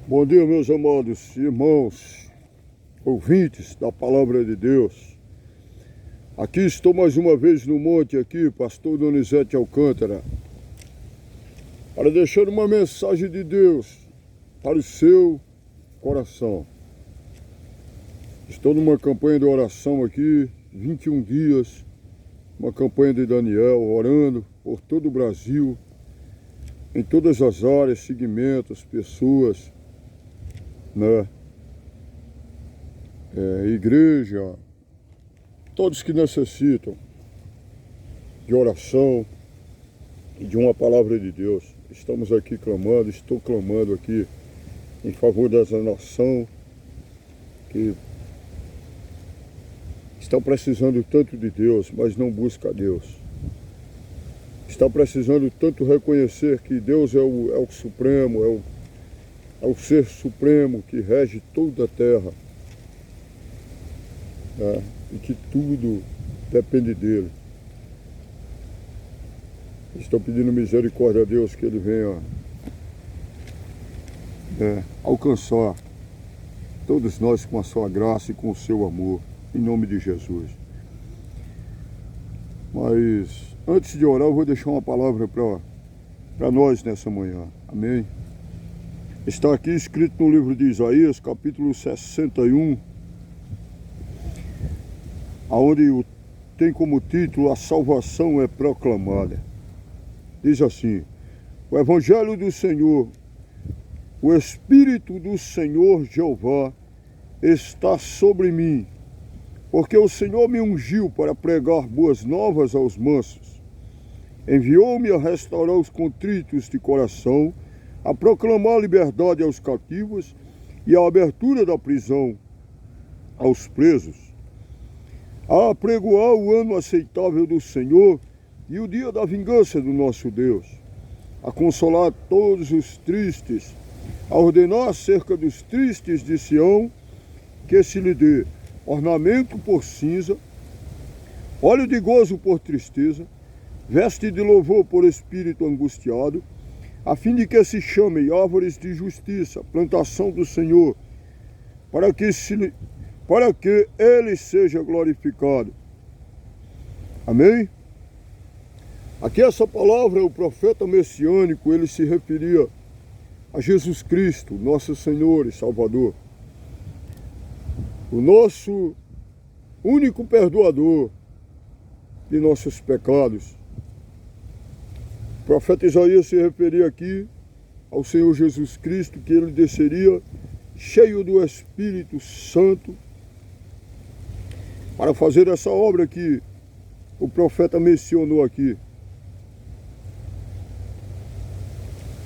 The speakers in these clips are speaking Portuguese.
Bom dia, meus amados irmãos, ouvintes da Palavra de Deus. Aqui estou mais uma vez no monte aqui, pastor Donizete Alcântara, para deixar uma mensagem de Deus para o seu coração. Estou numa campanha de oração aqui, 21 dias, uma campanha de Daniel, orando por todo o Brasil, em todas as áreas, segmentos, pessoas, né? Igreja, todos que necessitam de oração e de uma palavra de Deus. Estamos aqui clamando, estou clamando aqui em favor dessa nação que está precisando tanto de Deus, mas não busca Deus. Está precisando tanto reconhecer que Deus é o Supremo, é o Ser Supremo que rege toda a terra, né? E que tudo depende dele. Estou pedindo misericórdia a Deus que ele venha alcançar todos nós com a sua graça e com o seu amor, em nome de Jesus. Mas antes de orar, eu vou deixar uma palavra para nós nessa manhã. Amém? Está aqui escrito no livro de Isaías, capítulo 61, onde tem como título A Salvação é Proclamada. Diz assim: o Evangelho do Senhor, o Espírito do Senhor Jeová está sobre mim, porque o Senhor me ungiu para pregar boas novas aos mansos. Enviou-me a restaurar os contritos de coração, a proclamar liberdade aos cativos e a abertura da prisão aos presos, a apregoar o ano aceitável do Senhor e o dia da vingança do nosso Deus, a consolar todos os tristes, a ordenar acerca dos tristes de Sião que se lhe dê ornamento por cinza, óleo de gozo por tristeza, veste de louvor por espírito angustiado, a fim de que se chamem árvores de justiça, plantação do Senhor, para que ele seja glorificado. Amém? Aqui essa palavra, o profeta messiânico, ele se referia a Jesus Cristo, nosso Senhor e Salvador, o nosso único perdoador de nossos pecados. O profeta Isaías se referia aqui ao Senhor Jesus Cristo, que ele desceria cheio do Espírito Santo para fazer essa obra que o profeta mencionou aqui.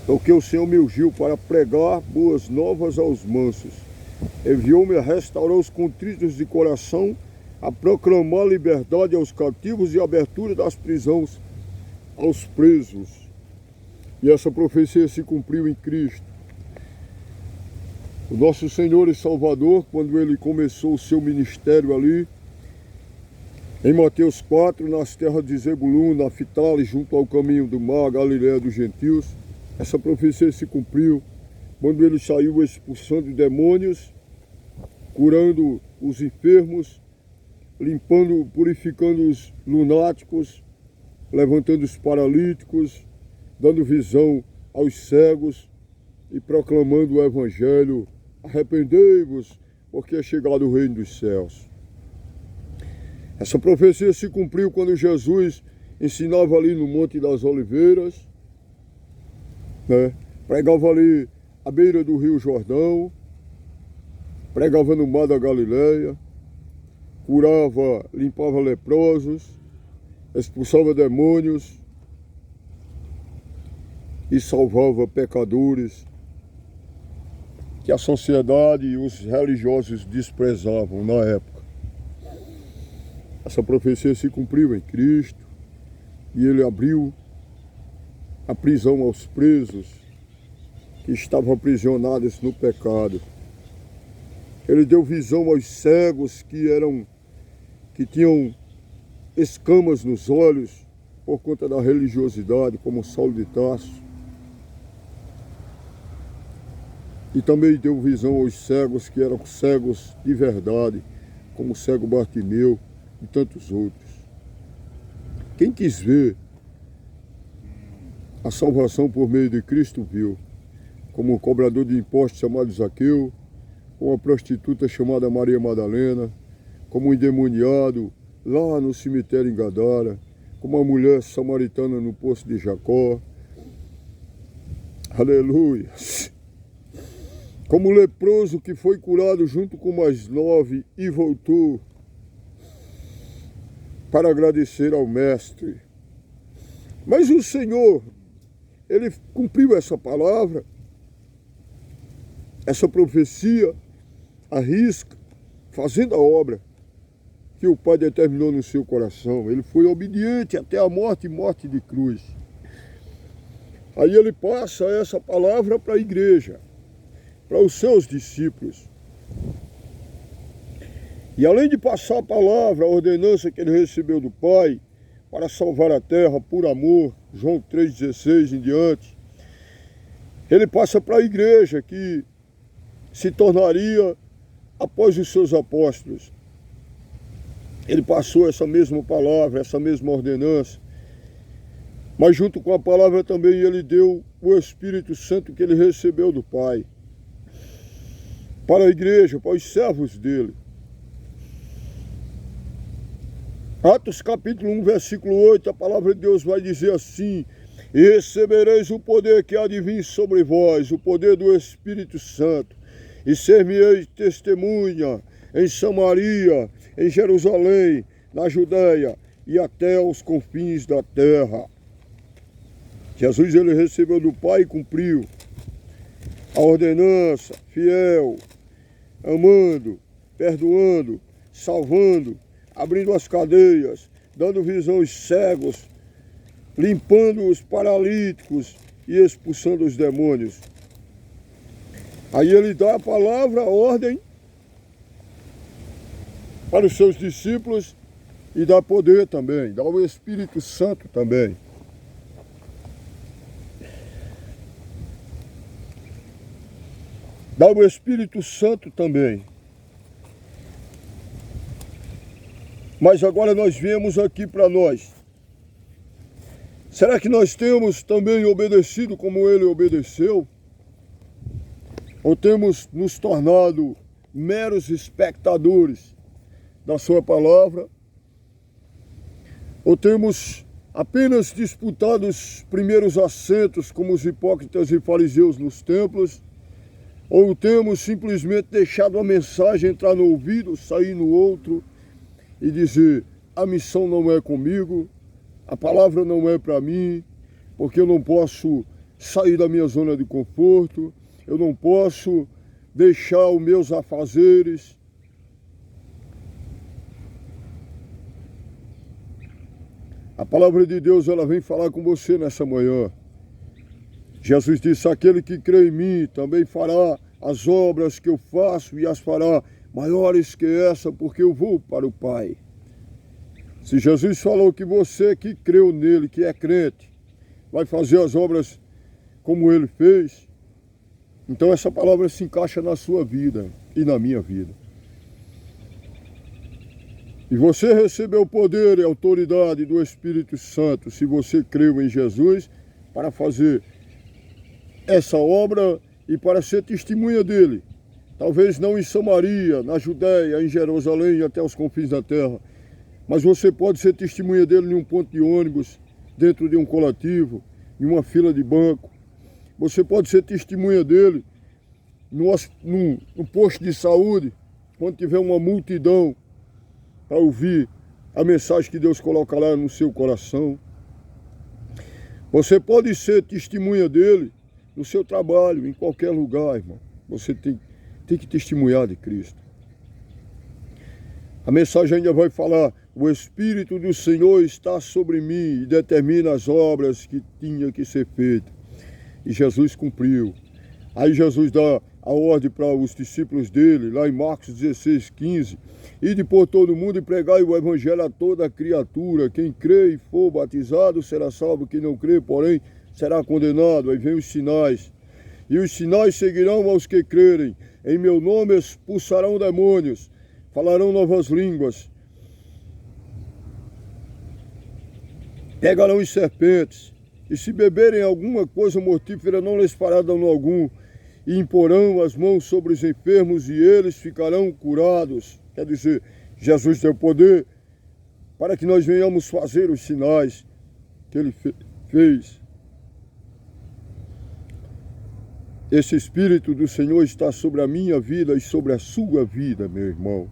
Porque o Senhor me ungiu para pregar boas novas aos mansos. Enviou-me a restaurar os contritos de coração, a proclamar liberdade aos cativos e abertura das prisões aos presos. E essa profecia se cumpriu em Cristo. O nosso Senhor e Salvador, quando ele começou o seu ministério ali, em Mateus 4, nas terras de Zebulun, Naftali, junto ao caminho do mar, Galileia dos gentios, essa profecia se cumpriu quando ele saiu expulsando demônios, curando os enfermos, limpando, purificando os lunáticos, levantando os paralíticos, dando visão aos cegos e proclamando o Evangelho. Arrependei-vos, porque é chegado o reino dos céus. Essa profecia se cumpriu quando Jesus ensinava ali no Monte das Oliveiras, né? Pregava ali à beira do Rio Jordão, pregava no mar da Galileia, curava, limpava leprosos, expulsava demônios e salvava pecadores que a sociedade e os religiosos desprezavam na época. Essa profecia se cumpriu em Cristo e ele abriu a prisão aos presos que estavam aprisionados no pecado. Ele deu visão aos cegos que tinham escamas nos olhos por conta da religiosidade, como Saulo de Tarso. E também deu visão aos cegos que eram cegos de verdade, como o cego Bartimeu e tantos outros. Quem quis ver a salvação por meio de Cristo viu, como um cobrador de impostos chamado Zaqueu, como uma prostituta chamada Maria Madalena, como um endemoniado lá no cemitério em Gadara, como uma mulher samaritana no poço de Jacó. Aleluia! Como o leproso que foi curado junto com mais 9 e voltou para agradecer ao Mestre. Mas o Senhor, Ele cumpriu essa palavra, essa profecia, à risca, fazendo a obra que o Pai determinou no seu coração. Ele foi obediente até a morte e morte de cruz. Aí ele passa essa palavra para a igreja, para os seus discípulos. E além de passar a palavra, a ordenança que ele recebeu do Pai, para salvar a terra por amor, João 3,16 em diante, ele passa para a igreja que se tornaria após os seus apóstolos. Ele passou essa mesma palavra, essa mesma ordenança, mas junto com a palavra também ele deu o Espírito Santo que ele recebeu do Pai, para a igreja, para os servos dele. Atos capítulo 1, versículo 8, a palavra de Deus vai dizer assim: e recebereis o poder que há de vir sobre vós, o poder do Espírito Santo, e ser-me-eis testemunha em Samaria, em Jerusalém, na Judéia e até aos confins da terra. Jesus ele recebeu do Pai e cumpriu a ordenança, fiel, amando, perdoando, salvando, abrindo as cadeias, dando visão aos cegos, limpando os paralíticos e expulsando os demônios. Aí ele dá a palavra, a ordem para os seus discípulos e dá poder também, dá o Espírito Santo também. Dá o Espírito Santo também. Mas agora nós viemos aqui para nós. Será que nós temos também obedecido como ele obedeceu? Ou temos nos tornado meros espectadores da sua palavra? Ou temos apenas disputado os primeiros assentos como os hipócritas e fariseus nos templos? Ou temos simplesmente deixado a mensagem entrar no ouvido, sair no outro e dizer: a missão não é comigo, a palavra não é para mim, porque eu não posso sair da minha zona de conforto, eu não posso deixar os meus afazeres. A palavra de Deus ela vem falar com você nessa manhã. Jesus disse: aquele que crê em mim também fará as obras que eu faço e as fará maiores que essa, porque eu vou para o Pai. Se Jesus falou que você que creu nele, que é crente, vai fazer as obras como ele fez, então essa palavra se encaixa na sua vida e na minha vida. E você recebeu o poder e a autoridade do Espírito Santo, se você creu em Jesus, para fazer essa obra e para ser testemunha dele. Talvez não em Samaria, na Judéia, em Jerusalém e até os confins da terra, mas você pode ser testemunha dele em um ponto de ônibus, dentro de um coletivo, em uma fila de banco. Você pode ser testemunha dele no posto de saúde, quando tiver uma multidão para ouvir a mensagem que Deus coloca lá no seu coração. Você pode ser testemunha dele no seu trabalho, em qualquer lugar, irmão. Você tem que testemunhar de Cristo. A mensagem ainda vai falar: o Espírito do Senhor está sobre mim e determina as obras que tinham que ser feitas. E Jesus cumpriu. Aí Jesus dá a ordem para os discípulos dele, lá em Marcos 16, 15. Ide por todo mundo e pregai o evangelho a toda criatura. Quem crê e for batizado será salvo, quem não crê, porém, será condenado. Aí vem os sinais. E os sinais seguirão aos que crerem. Em meu nome expulsarão demônios, falarão novas línguas, pegarão os serpentes, e se beberem alguma coisa mortífera não lhes fará dano algum, e imporão as mãos sobre os enfermos e eles ficarão curados. Quer dizer, Jesus tem o poder para que nós venhamos fazer os sinais que ele fez. Esse Espírito do Senhor está sobre a minha vida e sobre a sua vida, meu irmão.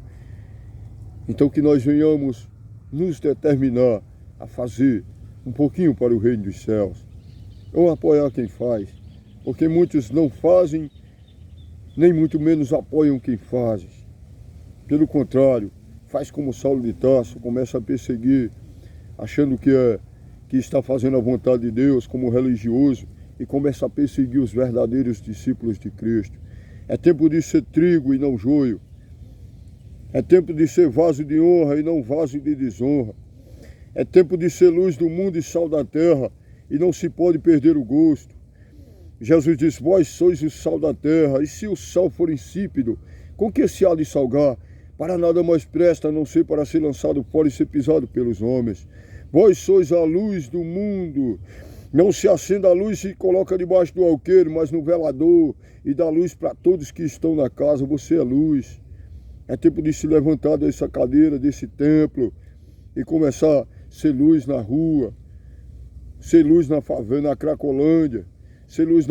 Então que nós venhamos nos determinar a fazer um pouquinho para o reino dos céus. Ou apoiar quem faz. Porque muitos não fazem, nem muito menos apoiam quem faz. Pelo contrário, faz como Saulo de Tarso, começa a perseguir, achando que está fazendo a vontade de Deus como religioso, e começa a perseguir os verdadeiros discípulos de Cristo. É tempo de ser trigo e não joio. É tempo de ser vaso de honra e não vaso de desonra. É tempo de ser luz do mundo e sal da terra, e não se pode perder o gosto. Jesus disse, vós sois o sal da terra, e se o sal for insípido, com que se há de salgar? Para nada mais presta, a não ser para ser lançado fora e ser pisado pelos homens. Vós sois a luz do mundo. Não se acenda a luz e coloca debaixo do alqueire, mas no velador, e dá luz para todos que estão na casa. Você é luz. É tempo de se levantar dessa cadeira, desse templo, e começar a ser luz na rua, ser luz na favela, na Cracolândia, ser luz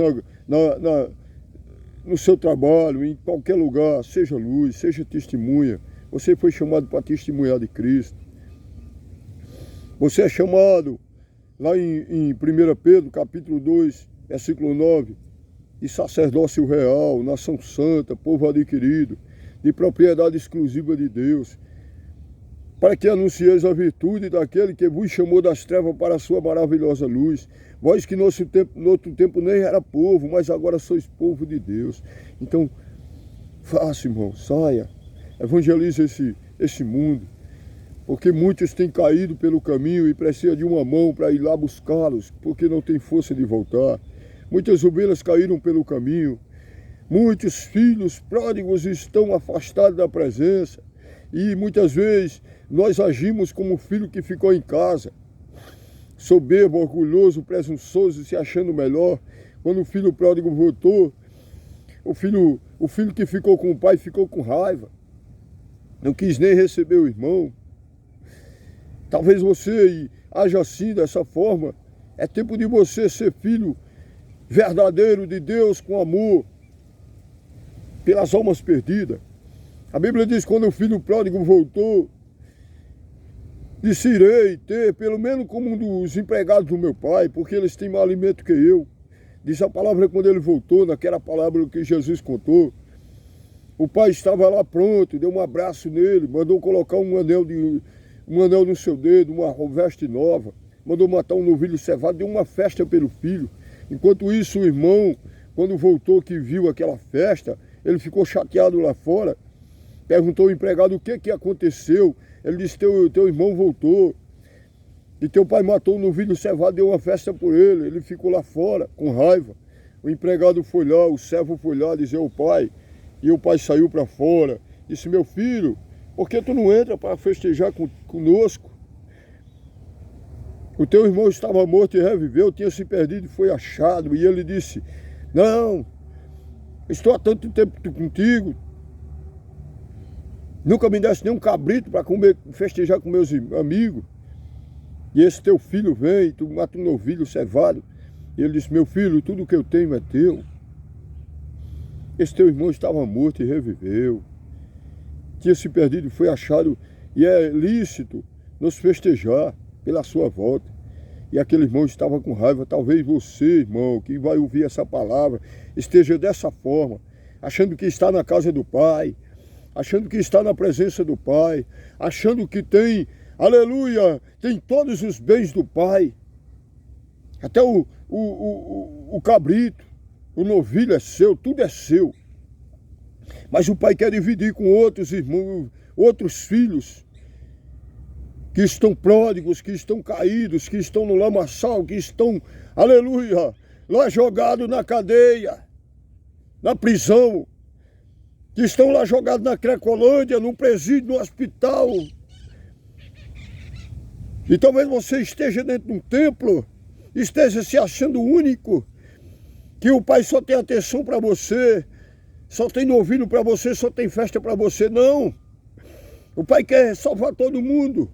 no seu trabalho, em qualquer lugar. Seja luz, seja testemunha. Você foi chamado para testemunhar de Cristo. Você é chamado lá em 1 Pedro, capítulo 2, versículo 9, de sacerdócio real, nação santa, povo adquirido, de propriedade exclusiva de Deus, para que anuncieis a virtude daquele que vos chamou das trevas para a sua maravilhosa luz. Vós que no outro tempo nem era povo, mas agora sois povo de Deus. Então, faça, irmão, saia, evangelize esse mundo. Porque muitos têm caído pelo caminho e precisam de uma mão para ir lá buscá-los, porque não tem força de voltar. Muitas ovelhas caíram pelo caminho. Muitos filhos pródigos estão afastados da presença. E muitas vezes nós agimos como o filho que ficou em casa, soberbo, orgulhoso, presunçoso, se achando melhor. Quando o filho pródigo voltou, o filho que ficou com o pai ficou com raiva. Não quis nem receber o irmão. Talvez você haja assim, dessa forma. É tempo de você ser filho verdadeiro de Deus, com amor pelas almas perdidas. A Bíblia diz que quando o filho pródigo voltou, disse, irei ter pelo menos como um dos empregados do meu pai, porque eles têm mais alimento que eu. Diz a palavra quando ele voltou, naquela palavra que Jesus contou. O pai estava lá pronto, deu um abraço nele, mandou colocar um anel no seu dedo, uma veste nova, mandou matar um novilho cevado, deu uma festa pelo filho. Enquanto isso, o irmão, quando voltou, que viu aquela festa, ele ficou chateado lá fora, perguntou ao empregado o que aconteceu. Ele disse, teu irmão voltou, e teu pai matou um novilho cevado, deu uma festa por ele. Ele ficou lá fora, com raiva. O empregado foi lá, o servo foi lá dizer ao pai, e o pai saiu para fora, disse, meu filho, por que tu não entra para festejar conosco? O teu irmão estava morto e reviveu, tinha se perdido e foi achado. E ele disse, não, estou há tanto tempo contigo, nunca me desse nem um cabrito para festejar com meus amigos. E esse teu filho vem, tu mata um novilho cevado. E ele disse, meu filho, tudo que eu tenho é teu. Esse teu irmão estava morto e reviveu. Tinha se perdido e foi achado, e é lícito nos festejar pela sua volta. E aquele irmão estava com raiva. Talvez você, irmão, que vai ouvir essa palavra, esteja dessa forma, achando que está na casa do Pai, achando que está na presença do Pai, achando que tem, aleluia, tem todos os bens do Pai, até o cabrito, o novilho é seu, tudo é seu. Mas o pai quer dividir com outros irmãos, outros filhos, que estão pródigos, que estão caídos, que estão no lamaçal, que estão, aleluia, lá jogados na cadeia. na prisão, que estão lá jogados na Cracolândia, num presídio, no hospital. E talvez você esteja dentro de um templo, esteja se achando único, que o Pai só tem atenção para você, só tem ouvido para você, só tem festa para você. Não! O Pai quer salvar todo mundo.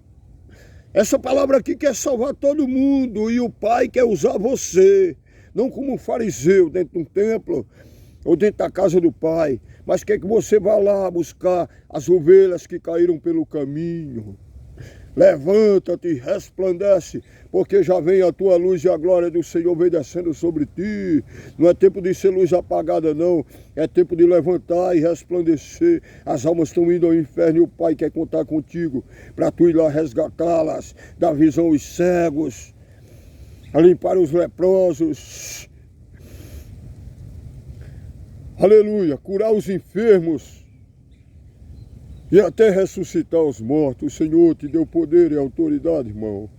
Essa palavra aqui quer salvar todo mundo, e o Pai quer usar você, não como um fariseu dentro de um templo ou dentro da casa do Pai, mas quer que você vá lá buscar as ovelhas que caíram pelo caminho. Levanta-te e resplandece, porque já vem a tua luz e a glória do Senhor vem descendo sobre ti. Não é tempo de ser luz apagada, não. É tempo de levantar e resplandecer. As almas estão indo ao inferno e o Pai quer contar contigo para tu ir lá resgatá-las, dar visão aos cegos, a limpar os leprosos. Aleluia, curar os enfermos e até ressuscitar os mortos. O Senhor te deu poder e autoridade, irmão,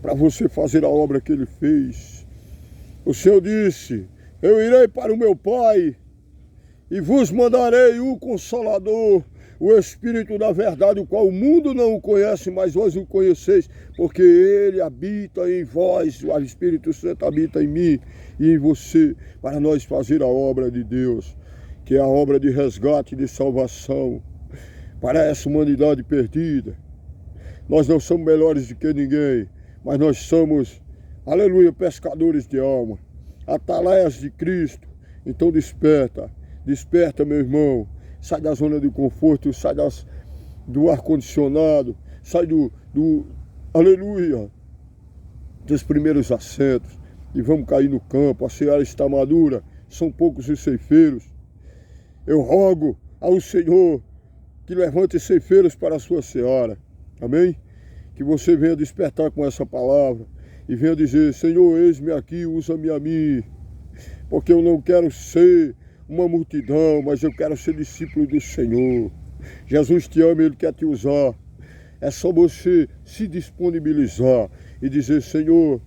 para você fazer a obra que Ele fez. O Senhor disse: eu irei para o meu Pai e vos mandarei o Consolador, o Espírito da verdade, o qual o mundo não o conhece, mas vós o conheceis, porque Ele habita em vós, o Espírito Santo habita em mim e em você, para nós fazer a obra de Deus, que é a obra de resgate e de salvação para essa humanidade perdida. Nós não somos melhores do que ninguém, mas nós somos, aleluia, pescadores de alma, atalaias de Cristo. Então desperta, desperta, meu irmão, sai da zona de conforto, sai do ar-condicionado, sai aleluia, dos primeiros assentos e vamos cair no campo. A seara está madura, são poucos os ceifeiros. Eu rogo ao Senhor que levante ceifeiros para a sua seara, amém? Que você venha despertar com essa palavra e venha dizer: Senhor, eis-me aqui, usa-me a mim, porque eu não quero ser uma multidão, mas eu quero ser discípulo do Senhor. Jesus te ama, Ele quer te usar. É só você se disponibilizar e dizer: Senhor,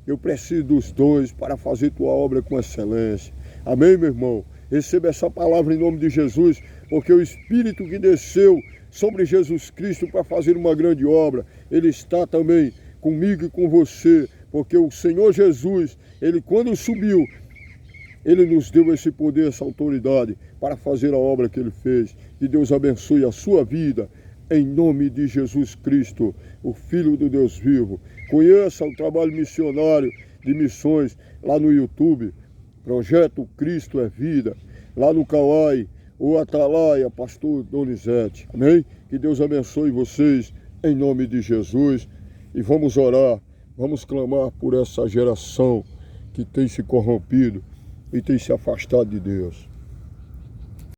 eu preciso dos dons para fazer tua obra com excelência. Amém, meu irmão? Receba essa palavra em nome de Jesus, porque o Espírito que desceu sobre Jesus Cristo para fazer uma grande obra, Ele está também comigo e com você, porque o Senhor Jesus, Ele quando subiu, Ele nos deu esse poder, essa autoridade para fazer a obra que Ele fez. Que Deus abençoe a sua vida, em nome de Jesus Cristo, o Filho do Deus vivo. Conheça o trabalho missionário de missões lá no YouTube, Projeto Cristo é Vida, lá no Kauai, o Atalaia, pastor Donizete. Amém? Que Deus abençoe vocês, em nome de Jesus. E vamos orar, vamos clamar por essa geração que tem se corrompido e tem se afastado de Deus.